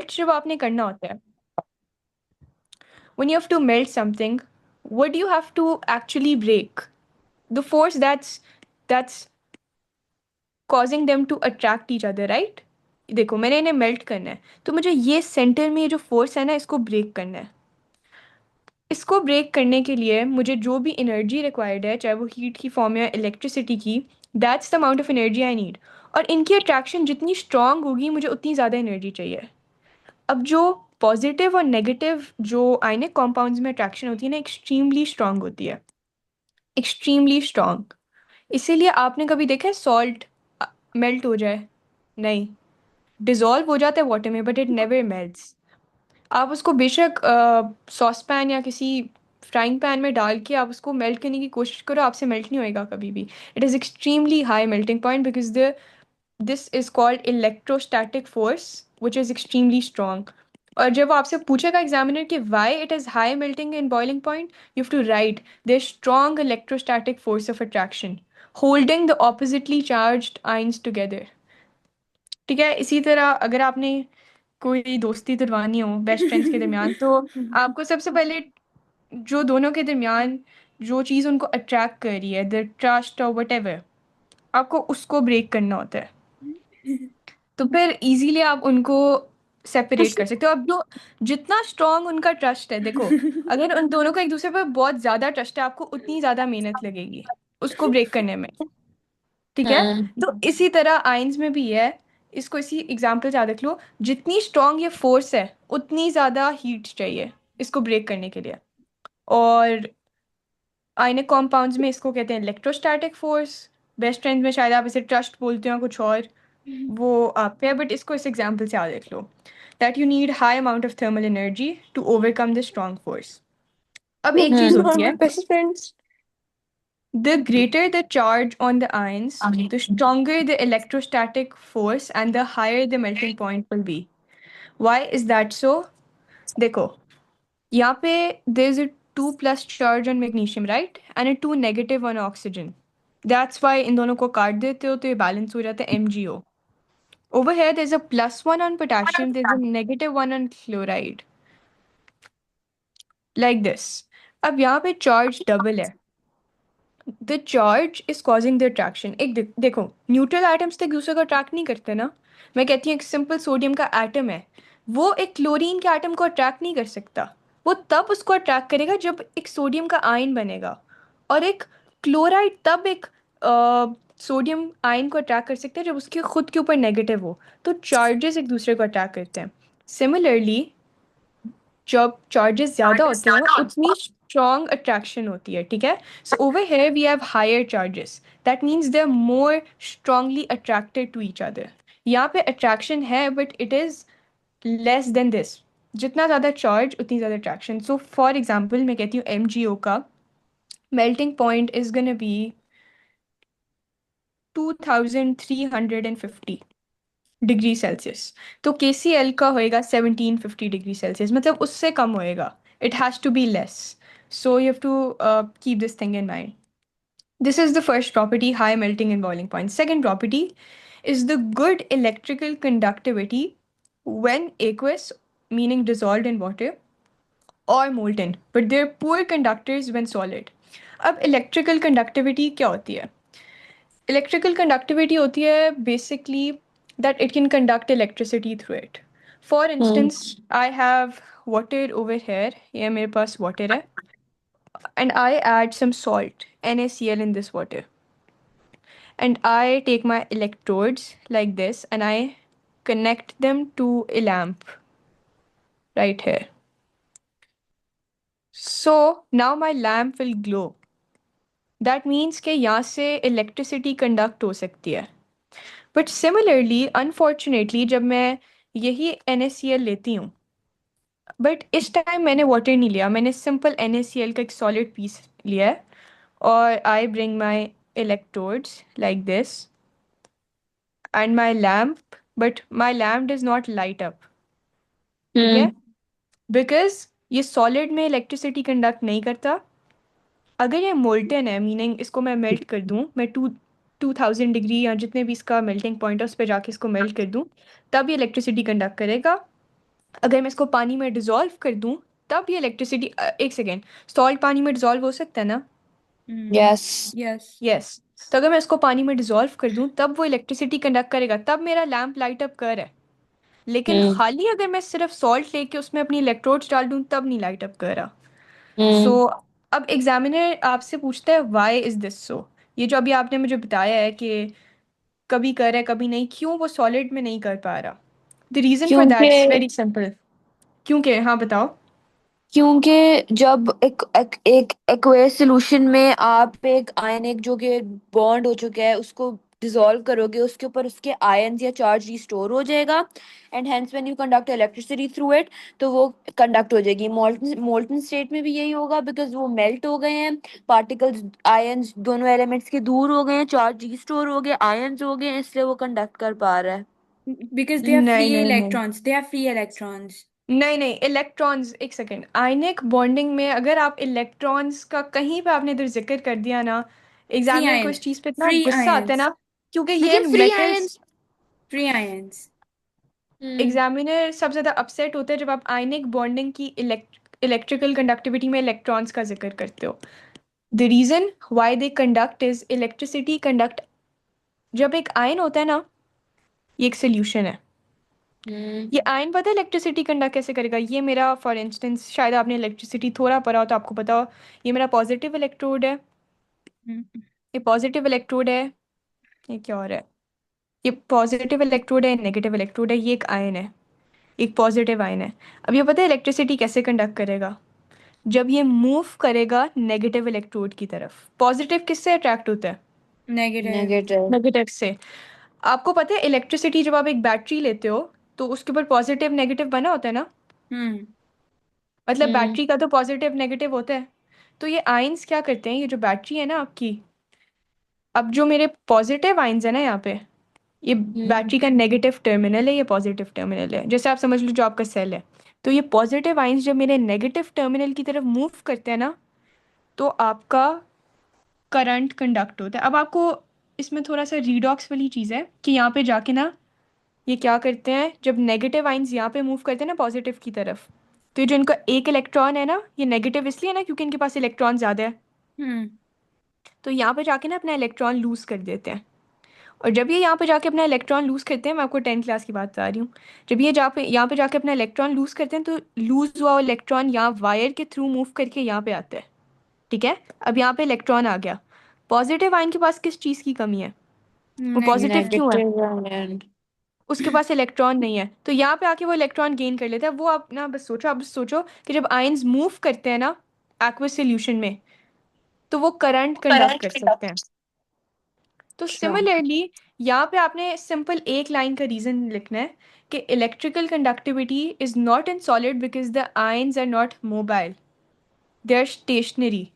Melt जब आपने करना होता है, when you have to melt something, what do you have to actually break? The force that's causing them to attract each other, right? देखो मैंने इन्हें मेल्ट करना है, तो मुझे ये सेंटर में ये जो फोर्स है ना, इसको ब्रेक करना है। इसको ब्रेक करने के लिए मुझे जो भी एनर्जी रिक्वायर्ड है, चाहे वो हीट की फॉर्म या इलेक्ट्रिसिटी की, that's the amount of energy I need. और इनकी अट्रैक्शन जितनी स्ट्रांग होगी, मुझे उतनी ज़्यादा एनर्जी चाहिए। अब जो पॉजिटिव और नेगेटिव जो आयनिक कॉम्पाउंड्स में अट्रैक्शन होती है ना, एक्सट्रीमली स्ट्रांग होती है, एक्सट्रीमली स्ट्रांग। इसीलिए आपने कभी देखा है सॉल्ट मेल्ट हो जाए? नहीं, डिजॉल्व हो जाता है वाटर में, बट इट नेवर मेल्ट्स। आप उसको बेशक सॉस पैन या किसी फ्राइंग पैन में डाल के आप उसको मेल्ट करने की कोशिश करो, आपसे मेल्ट नहीं होएगा कभी भी। It is extremely high melting point because the this is called electrostatic force which is extremely strong. और जब वो आपसे पूछेगा एग्जामिनर कि why it is high melting in boiling point, you have to write there strong electrostatic force of attraction holding the oppositely charged ions together. ठीक है, इसी तरह अगर आपने कोई दोस्ती तुड़वानी हो बेस्ट फ्रेंड्स के दरमियान, तो आपको सबसे पहले जो दोनों के दरमियान जो चीज़ उनको अट्रैक्ट कर रही है, द ट्रस्ट और वट एवर, आपको उसको ब्रेक करना होता है। तो फिर इजीली आप उनको सेपरेट कर सकते हो। अब जो जितना स्ट्रांग उनका ट्रस्ट है, देखो अगर उन दोनों का एक दूसरे पर बहुत ज़्यादा ट्रस्ट है, आपको उतनी ज़्यादा मेहनत लगेगी उसको ब्रेक करने में। ठीक है, हाँ। तो इसी तरह आयंस में भी है। इसको इसी एग्जाम्पल से याद रख लो, जितनी स्ट्रांग ये फोर्स है उतनी ज़्यादा हीट चाहिए इसको ब्रेक करने के लिए। और आयनिक कॉम्पाउंड्स में इसको कहते हैं इलेक्ट्रोस्टैटिक फोर्स। बेस्ट फ्रेंड्स में शायद आप इसे ट्रस्ट बोलते हो कुछ और, वो आप पे है, बट इसको इस एग्जाम्पल से याद रख लो that you need high amount of thermal energy to overcome the strong force. अब एक चीज़ होती है, best friends. the greater the charge on the ions, the stronger the electrostatic force and the higher the melting point will be. Why is that so? देखो, यहाँ पे there's a 2 plus charge on magnesium, right? And a 2 negative on oxygen. That's why इन दोनों को काट देते हो तो ये बैलेंस हो जाता है MgO. Over here there's a plus 1 on potassium, there's a negative 1 on chloride. Like this. अब यहाँ पे चार्ज डबल है, the charge is causing the attraction. एक देखो, न्यूट्रल एटम्स तो एक दूसरे को अट्रैक्ट नहीं करते ना। मैं कहती हूँ एक सिंपल सोडियम का एटम है, वो एक क्लोरीन के एटम को अट्रैक्ट नहीं कर सकता। वो तब उसको अट्रैक्ट करेगा जब एक सोडियम का आयन बनेगा, और एक क्लोराइड तब एक सोडियम आयन को अट्रैक्ट कर सकता है जब उसके खुद के ऊपर नेगेटिव हो। तो चार्जेस एक दूसरे को अट्रैक्ट करते हैं। सिमिलरली जब चार्जेस ज़्यादा होते हैं उतनी स्ट्रॉन्ग अट्रैक्शन होती है। ठीक है, so over here we have higher charges, that means they are more strongly attracted to each other. यहाँ पे अट्रैक्शन है but it is less than this. जितना ज़्यादा चार्ज उतनी ज़्यादा अट्रैक्शन। सो फॉर एग्जाम्पल मैं कहती हूँ MgO का melting point is gonna be 2350 degree Celsius. तो KCl का होएगा 1750 डिग्री सेल्सियस, मतलब उससे कम होएगा। It has to be less. So you have to keep this thing in mind. This is the first property, high melting and boiling point. Second property is the good electrical conductivity when aqueous, meaning dissolved in water, or molten, but they're poor conductors when solid. अब electrical conductivity क्या होती है? Electrical conductivity होती है basically that it can conduct electricity through it. For instance, I have water over here, ये मेरे पास water है, and I add some salt, NaCl in this water. And I take my electrodes like this and I connect them to a lamp right here. So now my lamp will glow. That means कि यहाँ से electricity conduct हो सकती है. But similarly, unfortunately, जब मैं यही NaCl लेती हूँ, बट इस टाइम मैंने वाटर नहीं लिया, मैंने सिंपल NaCl का एक सॉलिड पीस लिया है, और I bring my electrodes like this and my lamp, but my lamp does not light up. ठीक है, हम्म। बिकॉज ये सॉलिड में इलेक्ट्रिसिटी कंडक्ट नहीं करता। अगर ये मोल्टन है, मीनिंग इसको मैं मेल्ट कर दूँ, मैं 2000 डिग्री या जितने भी इसका मेल्टिंग पॉइंट है उस पर जाके इसको मेल्ट कर दूँ, तब ये इलेक्ट्रिसिटी कंडक्ट करेगा। अगर मैं इसको पानी में डिजोल्व कर दूं तब ये इलेक्ट्रिसिटी, एक सेकेंड, सॉल्ट पानी में डिजोल्व हो सकता है ना? यस। यस। यस। तो अगर मैं इसको पानी में डिजोल्व कर दूं तब वो इलेक्ट्रिसिटी कंडक्ट करेगा, तब मेरा लैंप लाइट अप कर रहा है। लेकिन हम्म। खाली अगर मैं सिर्फ सॉल्ट लेके उसमें अपनी इलेक्ट्रोड्स डाल दूं तब नहीं लाइट अप कर रहा। सो हम्म। अब एग्जामिनर आपसे पूछता है व्हाई इज दिस सो। ये जो अभी आपने मुझे बताया है कि कभी कर रहा है कभी नहीं, क्यों वो सॉलिड में नहीं कर पा रहा? द रीजन फॉर क्योंकि दैट्स वेरी सिंपल। क्योंकि, हाँ बताओ। क्योंकि जब एक एक्वेस सोल्यूशन में आप एक आयन, एक जो कि बॉन्ड हो चुका है, उसको डिसॉल्व करोगे, उसके ऊपर उसके आयन्स या चार्ज रिस्टोर हो जाएगा, and hence when you conduct electricity through it, तो वो कंडक्ट हो जाएगी। मोल्टन मोल्टन स्टेट में भी यही होगा, बिकॉज वो मेल्ट हो गए हैं, पार्टिकल्स आयन्स दोनों एलिमेंट्स के दूर हो गए हैं, चार्ज रिस्टोर हो गए, आयन्स हो गए, इसलिए वो कंडक्ट कर पा रहा है। बिकॉज दे आर नहीं फ्री नहीं नहीं electrons, they are free electrons. नहीं नहीं, इलेक्ट्रॉन्स, एक सेकेंड, आयनिक बॉन्डिंग में अगर आप इलेक्ट्रॉन्स का कहीं पे आपने इधर जिक्र कर दिया ना, फ्री एग्जामिनर को आयन, इस चीज पे इतना फ्री गुस्सा आता है आयंस, ना, क्योंकि ये लेकिन free metals. Ions. Free ions. Hmm. Examiner सबसे ज्यादा अपसेट होता है जब आप आयनिक बॉन्डिंग की इलेक्ट्रिकल कंडक्टिविटी में इलेक्ट्रॉन्स का जिक्र करते हो। The reason why they conduct is electricity conduct. जब एक आयन होता है ना, ये एक सोल्यूशन है। हम्म। ये आयन पता है इलेक्ट्रिसिटी कंडक्ट कैसे करेगा? ये मेरा फॉर इंस्टेंस, शायद आपने इलेक्ट्रिसिटी थोड़ा पढ़ा हो तो आपको पता हो, ये मेरा पॉजिटिव इलेक्ट्रोड है, ये पॉजिटिव इलेक्ट्रोड है, ये क्या और है, ये पॉजिटिव इलेक्ट्रोड है, नेगेटिव इलेक्ट्रोड है, ये एक आयन है, एक पॉजिटिव आयन है। अब ये पता है इलेक्ट्रिसिटी कैसे कंडक्ट करेगा? जब ये मूव करेगा नेगेटिव इलेक्ट्रोड की तरफ। पॉजिटिव किससे अट्रैक्ट होता है? नेगेटिव। नेगेटिव। नेगेटिव से। आपको पता है इलेक्ट्रिसिटी जब आप एक बैटरी लेते हो तो उसके ऊपर पॉजिटिव नेगेटिव बना होता है ना? हम्म। मतलब हम्म। बैटरी का तो पॉजिटिव नेगेटिव होता है। तो ये आयंस क्या करते हैं, ये जो बैटरी है ना आपकी, अब जो मेरे पॉजिटिव आयंस है ना यहाँ पे, ये हम्म। बैटरी का नेगेटिव टर्मिनल है, ये पॉजिटिव टर्मिनल है, जैसे आप समझ लो जो आपका सेल है। तो ये पॉजिटिव आयंस जब मेरे नेगेटिव टर्मिनल की तरफ मूव करते हैं ना, तो आपका करंट कंडक्ट होता है। अब आपको इसमें थोड़ा सा रीडॉक्स वाली चीज़ है कि यहाँ पे जाके ना, ये क्या करते हैं जब नेगेटिव आइंस यहाँ पे मूव करते हैं ना पॉजिटिव की तरफ, तो ये जो इनका एक इलेक्ट्रॉन है ना, ये नेगेटिव इसलिए ना क्योंकि इनके पास इलेक्ट्रॉन ज़्यादा है। हम्म। तो यहाँ पे जाके ना अपना इलेक्ट्रॉन लूज कर देते हैं। और जब ये यहाँ पे जाके अपना इलेक्ट्रॉन लूज करते हैं, मैं आपको 10th क्लास की बात बता रही हूँ, जब ये यहाँ पे जाके अपना इलेक्ट्रॉन लूज करते हैं, तो लूज हुआ इलेक्ट्रॉन यहाँ वायर के थ्रू मूव करके यहाँ पे आता है। ठीक है। अब यहाँ पे इलेक्ट्रॉन आ गया, पॉजिटिव आयन के पास किस चीज़ की कमी है? वो पॉजिटिव नेगेटिव। क्यों है? Negative and. उसके पास इलेक्ट्रॉन नहीं है, तो यहाँ पे आके वो इलेक्ट्रॉन गेन कर लेता है। वो आप ना बस सोचो, आप बस सोचो कि जब आयंस मूव करते हैं ना एक्वस सॉल्यूशन में, तो वो करंट कंडक्ट करंट कर के सकते हैं। तो अच्छा। सिमिलरली यहाँ पे आपने सिंपल एक लाइन का रीजन लिखना है कि electrical conductivity is not in solid because the ions are not mobile, they are stationary,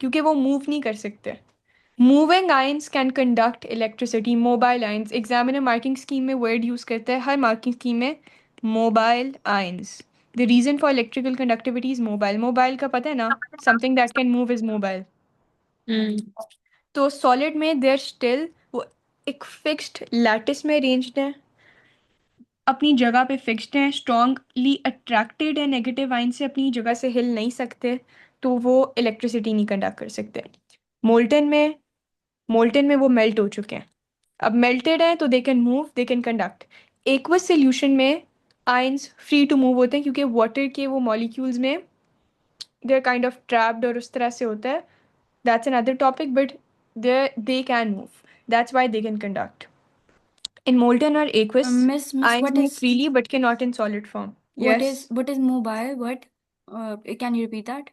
क्योंकि वो मूव नहीं कर सकते। Moving ions can conduct electricity, mobile ions, examiner marking scheme में वर्ड यूज करता है हर मार्किंग स्कीम में, mobile ions. The reason for electrical conductivity is mobile. Mobile का पता है ना, something that can move is mobile. Hmm. तो सॉलिड में देयर स्टिल वो एक फिक्स्ड लैटिस में अरेंज्ड है, अपनी जगह पे फिक्स्ड हैं, स्ट्रांगली अट्रैक्टेड है नेगेटिव आयन से, अपनी जगह से हिल नहीं सकते, तो वो इलेक्ट्रिसिटी नहीं कंडक्ट कर सकते। मोल्टन में मोल्टन में वो मेल्ट हो चुके हैं। अब मेल्टेड है तो they can move, they can conduct. Aqueous solution में आयंस फ्री टू मूव होते हैं क्योंकि वाटर के वो मॉलिक्यूल्स में they are kind of trapped, और उस तरह से होता है। That's another topic, but they can move, that's why they can conduct. In molten और aqueous miss ions move freely but can not in solid form. Yes. what is mobile? What? Can you repeat that?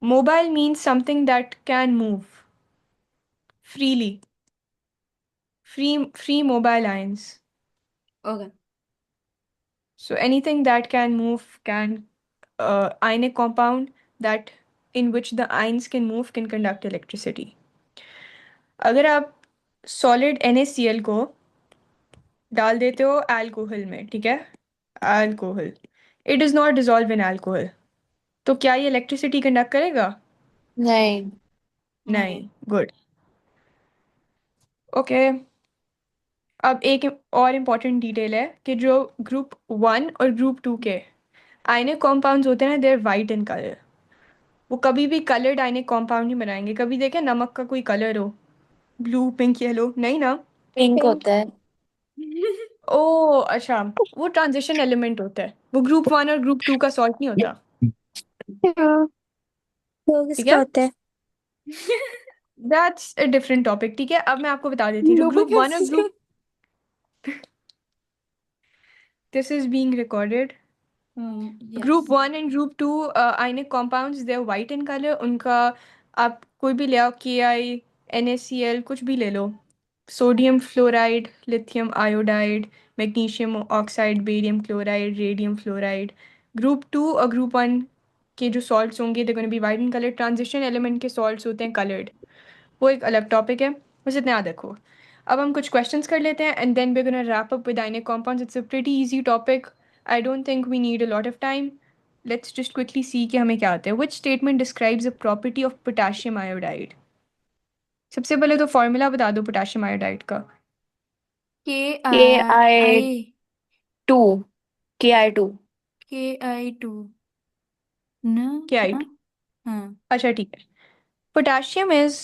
Mobile means something that can move freely. Free mobile ions. Okay. So anything that can move can, ionic compound that in which the ions can move can conduct electricity. अगर आप solid NaCl को डाल देते हो alcohol में, ठीक है, alcohol, it is not dissolve in alcohol, तो क्या ये इलेक्ट्रिसिटी कंडक्ट करेगा? नहीं। नहीं। नहीं। गुड। ओके। अब एक और इम्पॉर्टेंट डिटेल है कि जो ग्रुप 1 और ग्रुप 2 के आयनिक कॉम्पाउंड्स होते हैं ना, देर वाइट इन कलर। वो कभी भी कलर्ड आयनिक कॉम्पाउंड नहीं बनाएंगे। कभी देखे नमक का कोई कलर हो, ब्लू पिंक येलो, नहीं ना। Pink pink. होता है। ओ अच्छा, वो ट्रांजिशन एलिमेंट होता है, वो ग्रुप 1 और ग्रुप 2 का सॉल्ट नहीं होता। हाँ, वो ठीक किसका है, होता है? That's a different topic. ठीक है, अब मैं आपको बता देती हूँ जो ग्रुप 1 और लुब्रिकेंट्स का। Group, this is being recorded. Group Yes. 1 and group 2 ionic compounds, they are white in colour. उनका आप कोई भी ले आओ, KI, NaCl, कुछ भी ले लो, sodium fluoride, lithium iodide, magnesium oxide, barium chloride, radium fluoride. Group 2 और ग्रुप 1 के जो सॉल्ट्स होंगे they gonna be white in colour. Transition element के सॉल्ट्स होते हैं कलर्ड, वो एक अलग टॉपिक है, बस इतना याद रखो। अब हम कुछ क्वेश्चंस कर लेते हैं and then we gonna wrap up with ionic compounds. It's a pretty easy topic, I don't think we need a lot of time. Let's just quickly see कि हमें क्या आता है। Which statement describes a property of potassium iodide? सबसे पहले तो formula बता दो पोटेशियम आयोडाइड का। K के I I I two KI2। Ki2. No? क्या हाँ. आइट? हाँ. अच्छा ठीक है, पोटेशियम इज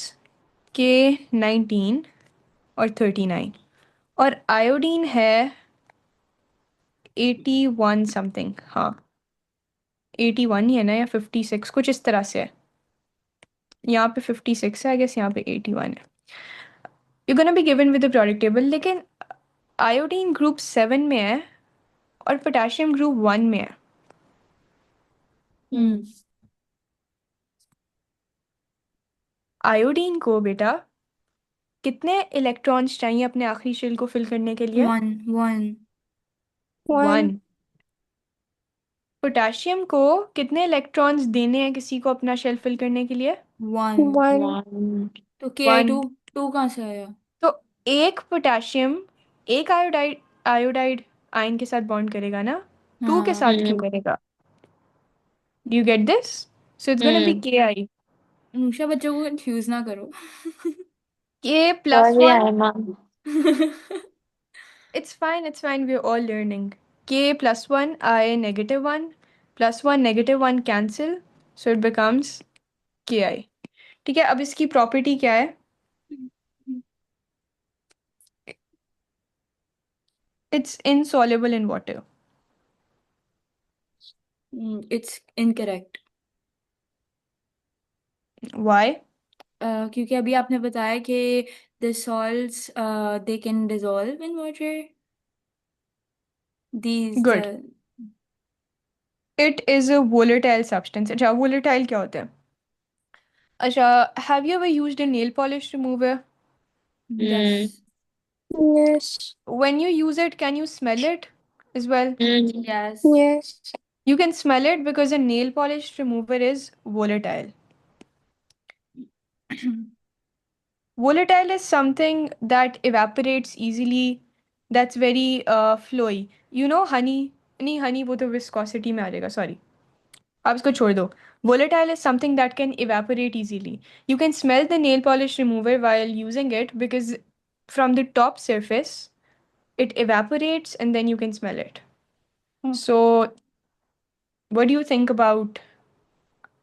K19 और 39, और आयोडीन है 81 समथिंग, हाँ 81 ही है ना, या 56 कुछ इस तरह से है। यहाँ पे 56 है आई गेस, यहाँ पे 81 है। You gonna be given with the product table. लेकिन आयोडीन ग्रुप 7 में है और पोटेशियम ग्रुप 1 में है। हम्म. आयोडीन को बेटा कितने इलेक्ट्रॉन्स चाहिए अपने आखिरी शेल को फिल करने के लिए? One. 1। 1। पोटेशियम को कितने इलेक्ट्रॉन्स देने हैं किसी को अपना शेल फिल करने के लिए? One. 1। तो वन। Ki2 टू कहाँ से आया? तो एक पोटेशियम एक आयोडाइड आयोडाइड आयन के साथ बॉन्ड करेगा ना, 2 के हाँ. साथ क्यों करेगा? Do you get this? So it's gonna be hmm. KI। Anusha, बच्चों को कंफ्यूज ना करो. K+1, sorry Aima. it's fine, we're all learning. K+1, I -1, +1 -1 cancel, so it becomes KI। ठीक है, अब इसकी प्रॉपर्टी क्या है? It's insoluble in water. It's incorrect. Why? क्योंकि अभी आपने बताया कि the salts they can dissolve in water. These Good. It is a volatile substance। अच्छा, volatile क्या होता है? अच्छा, have you ever used a nail polish remover? Hmm. Yes. Yes. When you use it, can you smell it as well? Yes. Yes. You can smell it because a nail polish remover is volatile. Volatile is something that evaporates easily, that's very flowy. You know honey? नहीं, honey वो तो viscosity में आ जाएगा, sorry, आप इसको छोड़ दो। Volatile is something that can evaporate easily. You can smell the nail polish remover while using it because from the top surface it evaporates and then you can smell it. So what do you think about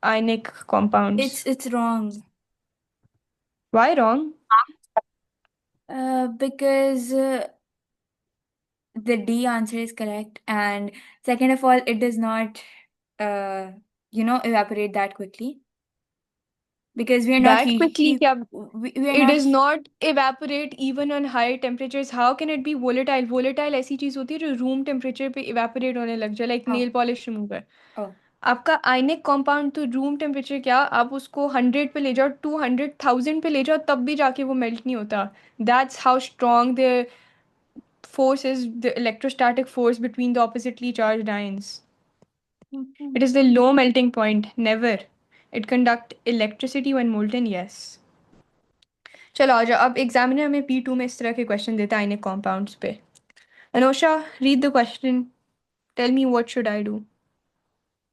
ionic compounds? It's wrong. Why wrong? Because the D answer is correct, and second of all, it does not, uh, evaporate that quickly because we are not That quickly क्या? we are It not. does not evaporate even on high temperatures. How can it be volatile? Volatile ऐसी चीज होती है जो room temperature पे evaporate होने लग जाए, like nail Oh, polish remover. oh. आपका आयनिक कंपाउंड तो रूम टेम्परेचर क्या, आप उसको 100 पे ले जाओ, 200, 1000 पे ले जाओ, तब भी जाके वो मेल्ट नहीं होता। That's how strong the force is, the electrostatic force between the oppositely charged ions. It is the low melting point, never. It conduct electricity when molten, yes. चलो आ जाओ, अब एग्जामिनर हमें P2 में इस तरह के क्वेश्चन देता है आयनिक कॉम्पाउंड्स पे। Anosha, read the question, tell me what should I do.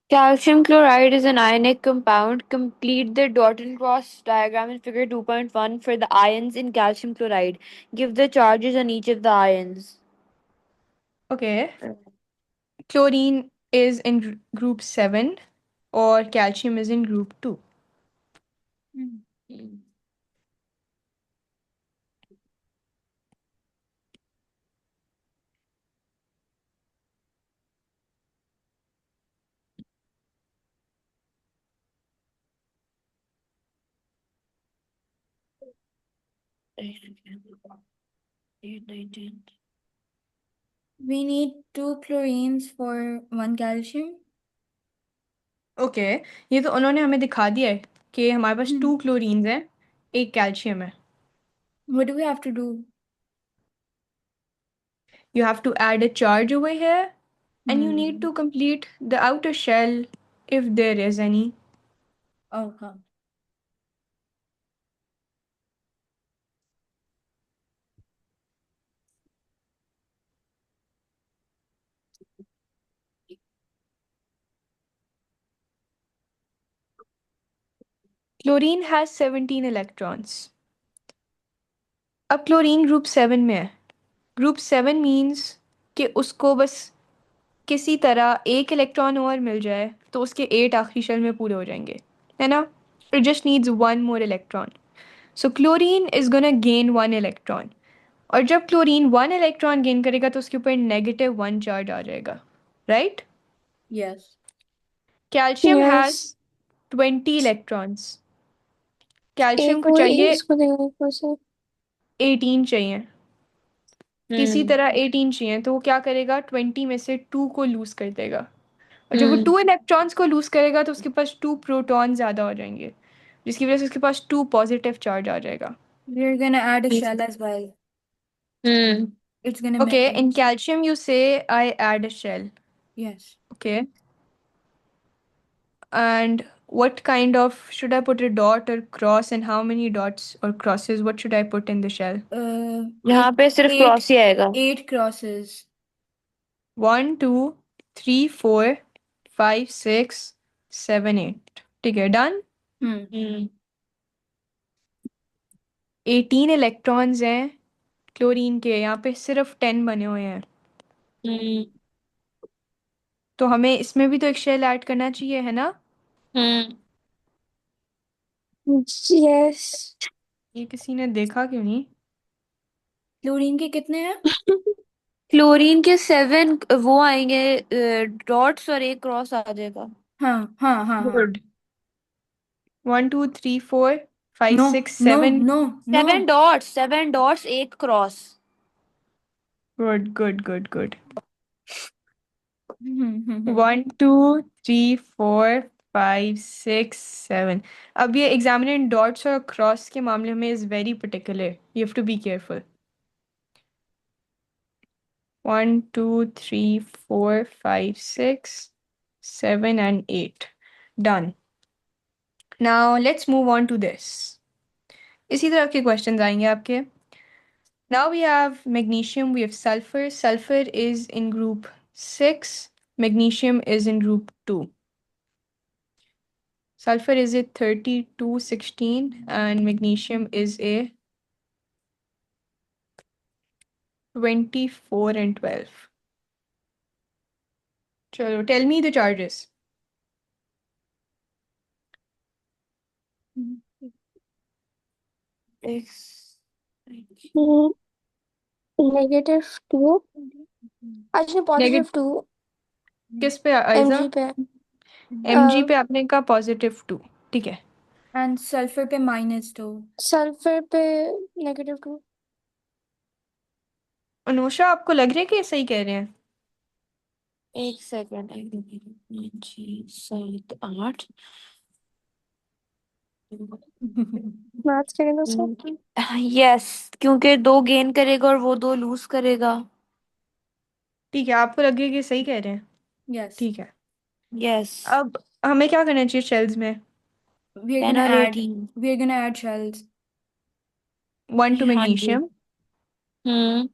Calcium chloride is an ionic compound. Complete the dot and cross diagram in figure 2.1 for the ions in calcium chloride. Give the charges on each of the ions. Okay. Chlorine is in group 7 or calcium is in group 2. Hmm. We need 2 chlorines for 1 calcium. Okay, ये तो उन्होंने हमें दिखा दिया है कि हमारे पास 2 Hmm. Chlorines हैं, एक कैल्शियम है. What do we have to do? You have to add a charge over here and you need Hmm. to complete the outer shell if there is any. Okay. Chlorine has 17 electrons. अब chlorine group 7 में है. Group 7 means कि उसको बस किसी तरह एक electron और मिल जाए तो उसके 8 आखिरी शेल में पूरे हो जाएंगे, है ना? It just needs one more electron. So chlorine is gonna gain 1 electron. और जब क्लोरीन 1 इलेक्ट्रॉन गेन करेगा तो उसके ऊपर -1 चार्ज आ जाएगा, right? Yes. Calcium has yes 20 electrons. Calcium एक को और चाहिए इसको देंगे ऊपर से 18 चाहिए, किसी तरह 18 चाहिए. तो वो क्या करेगा, 20 में से 2 को लूज कर देगा. और जब वो 2 इलेक्ट्रॉन्स को लूज करेगा तो उसके पास 2 प्रोटॉन ज़्यादा हो जाएंगे, जिसकी वजह से उसके पास 2 पॉजिटिव चार्ज आ जाएगा. We're gonna add a shell as well. Hmm. It's gonna Okay, make in it. calcium you say I add a shell. Yes. Okay. And what kind of, should I put a dot or cross, and how many dots or crosses what should I put in the shell? यहाँ पे सिर्फ Eight, cross ही आएगा. 8 crosses. 1 2 3 4 5 6 7 8. ठीक है, done. Hmm. Hmm. 18 electrons हैं chlorine के, यहाँ पे सिर्फ 10 बने हुए हैं. Hmm. तो हमें इसमें भी तो एक शेल ऐड करना चाहिए, है ना? Hmm. यस ये किसी ने देखा क्यों नहीं? क्लोरीन के कितने हैं? क्लोरीन के 7 वो आएंगे डॉट्स और एक क्रॉस आ जाएगा. हाँ हाँ हाँ हाँ. Good. 1 2 3 4 5 No, 6 no, 7. no, seven no. Dots 7 dots एक cross. Good good good good. Hmm. 1 2 3 4 5 6 7. अब ये एग्जामिनर इन डॉट्स और क्रॉस के मामले में is very particular, you have to be careful. 1 2 3 4 5 6 7 and 8. Done. Now let's move on to this. इसी तरह के क्वेश्चंस आएंगे आपके. Now we have magnesium, we have sulfur. Sulfur is in group 6, magnesium is in group 2. Sulfur is a 3216 and magnesium is a 24 and 12. Chalo, tell me the charges. -2 अच्छा Negative +2 किस पे Aiza? mg पे mg पे आपने कहा +2. ठीक है. And sulfur पे -2. सल्फर पे -2 अनुषा, आपको लग रहा है कि ये सही कह रहे हैं? एक सेकेंड. 6 7 8. मैथ्स करें तो सर यस, क्योंकि 2 गेन करेगा और वो 2 लूज करेगा. ठीक है, आपको लग रहा है कि सही कह रहे हैं. Yes. ठीक है. यस. अब हमें क्या करना चाहिए शेल्स में? We're 10 gonna और add 18. we're gonna add shells. 1 to हाँ जी. magnesium.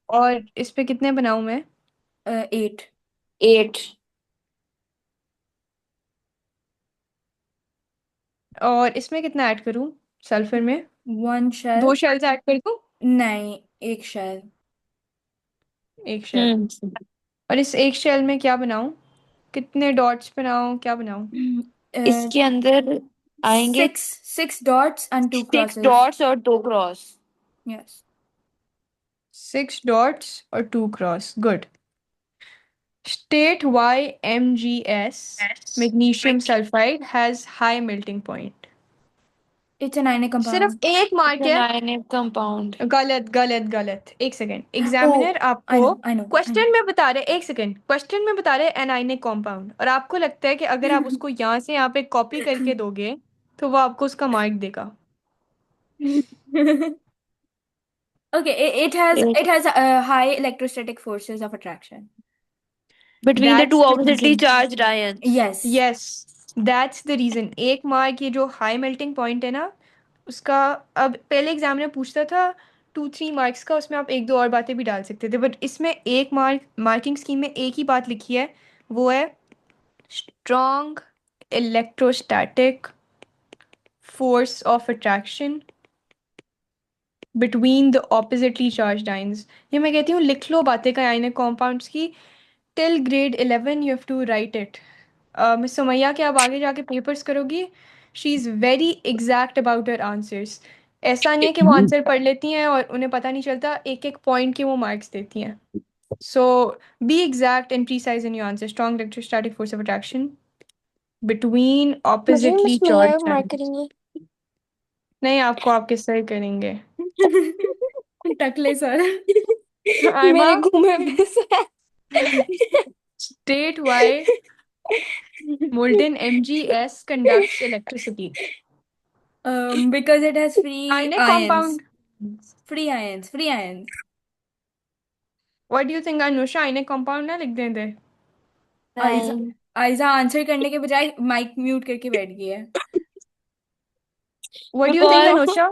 और इस पे कितने बनाऊं मैं? 8. 8. और इसमें कितना ऐड करूं सल्फर में? 1 shell. 2 शेल्स ऐड कर दूं? नहीं, 1 shell. 1 शेल। और इस 1 शेल में क्या बनाऊं? कितने डॉट्स बनाऊं, क्या बनाऊं? Uh, इसके अंदर आएंगे 6 dots and 2 6 crosses. डॉट्स और 2 cross. Yes. 6 dots or 2 cross. Good. State why MgS, magnesium sulfide, has high melting point. It's an ionic सिर्फ compound. एक मार्क है। Ionic compound. गलत गलत गलत, एक सेकेंड। Oh, एग्जामिनर I आपको know, I know, I know. Question में बता रहे, एक सेकेंड, क्वेश्चन में बता रहे एनाइनिक कॉम्पाउंड, और आपको लगता है कि अगर आप उसको यहाँ से यहाँ पे कॉपी करके दोगे तो वो आपको उसका मार्क देगा। Okay, it has high electrostatic forces of attraction. Between the That's to the oppositely reason. Charged ions. Yes. Yes, that's the reason. एक मार्क, ये जो हाई मेल्टिंग पॉइंट है ना उसका, अब पहले एग्जामिनर पूछता था 2-3 मार्क्स का, उसमें आप एक दो और बातें भी डाल सकते थे, बट इसमें एक मार्किंग स्कीम में एक ही बात लिखी है, वो है strong electrostatic force of attraction between the oppositely charged ions. ये मैं कहती हूँ लिख लो बातें का आयनिक कॉम्पाउंड्स की, till grade 11 you have to write it. Miss Sumaiya के आप आगे जाके पेपर्स करोगी, she is very exact about her answers. ऐसा नहीं है कि वो आंसर पढ़ लेती हैं और उन्हें पता नहीं चलता, एक एक पॉइंट के वो मार्क्स देती हैं। So be exact and precise in your answer. Strong electrostatic force of attraction between मुझे ऑपोजिटली मिस मैया चार्ज्ड मार्क आयंस। करेंगे। नहीं, आपको आपके सर करेंगे। टकले सर. आयमा, मेरे घूमे पे से। state why molten MgS conducts electricity. Because it has free Ionic ions. compound. Free ions. Free ions. What do you think, Anusha? Ionic compound ना लिख दें दे? आयजा नहीं, आयजा आंसर करने के बजाय माइक म्यूट करके बैठ गई है. What do you think, because Anusha?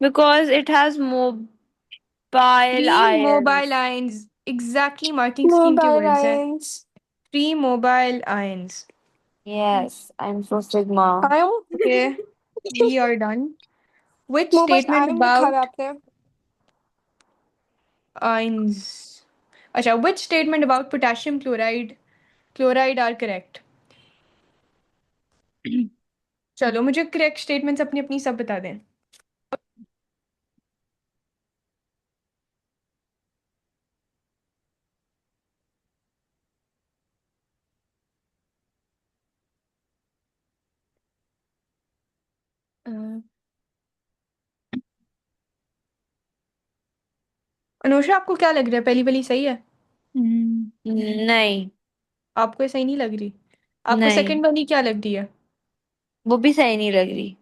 Because it has mobile Free mobile ions. ions. Exactly, marking scheme के मोबाइल words हैं. Ions. Free mobile ions. Yes, I am so sigma. Ion. Okay, we are done. Which mobile statement ion लिखा हुआ है about आपने। ions? अच्छा, which statement about potassium chloride are correct? चलो मुझे correct statements अपनी अपनी सब बता दें। अनुषा, आपको क्या लग रहा है, पहली वाली सही है? नहीं, आपको सही नहीं लग रही? आपको नहीं, सेकंड वाली क्या लग रही है? वो भी सही नहीं लग रही।